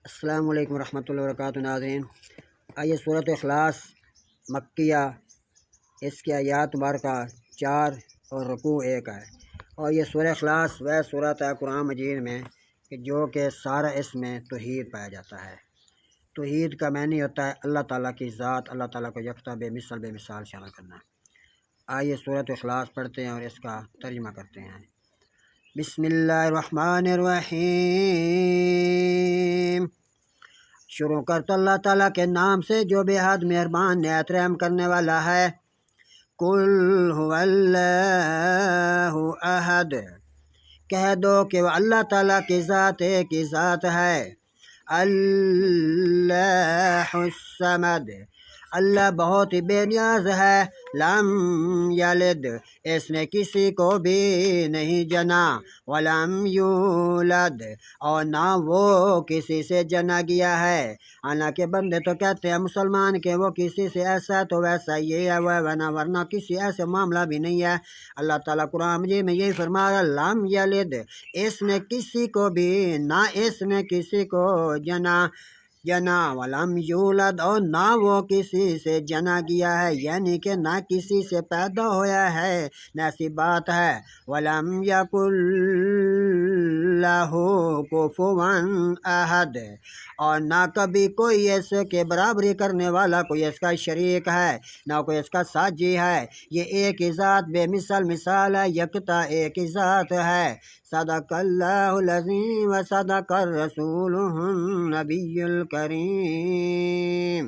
السلام علیکم ورحمۃ اللہ وبرکاتہ ناظرین، آئیے سورۃ اخلاص مکیہ، اس کی آیات مبارکہ 4 اور رکوع 1 ہے۔ اور یہ سورہ اخلاص وہ سورۃ ہے قرآن مجید میں کہ جو کہ سارا اس میں توحید پایا جاتا ہے۔ توحید کا معنی ہوتا ہے اللہ تعالیٰ کی ذات، اللہ تعالیٰ کو یکتا بے مثال شامل کرنا۔ آئیے سورۃ اخلاص پڑھتے ہیں اور اس کا ترجمہ کرتے ہیں۔ بسم اللہ الرحمن الرحیم۔ شروع کرتا اللہ تعالیٰ کے نام سے جو بے حد مہربان نہایت رحم کرنے والا ہے۔ قل هو اللہ احد، کہہ دو کہ وہ اللہ تعالیٰ کی ذات ایک ہی ذات ہے۔ اللہ الصمد، اللہ بہت ہی بے نیاز ہے۔ لم یلد، اس نے کسی کو بھی نہیں جنا۔ ولم یولد، اور نہ وہ کسی سے جنا گیا ہے۔ حالانکہ بندے تو کہتے ہیں مسلمان کہ وہ کسی سے ایسا تو ویسا یہ ہے وہ ورنہ کسی ایسے معاملہ بھی نہیں ہے۔ اللہ تعالیٰ قرآن مجید میں یہی فرما رہا ہے، لم یلد، اس نے کسی کو بھی نہ اس نے کسی کو جنا ولم یولد، اور نہ وہ کسی سے جنا گیا ہے، یعنی کہ نہ کسی سے پیدا ہویا ہے، نہ ایسی بات ہے۔ ولم یکن لہ کفوا احد، اور نہ کبھی کوئی ایسے کے برابری کرنے والا کوئی اس کا شریک ہے، نہ کوئی اس کا ساجی ہے۔ یہ ایک ہی ذات بے مثال ہے، یکتا ایک ہی ذات ہے۔ صدق اللہ العظیم و صدق الرسول النبی الکریم۔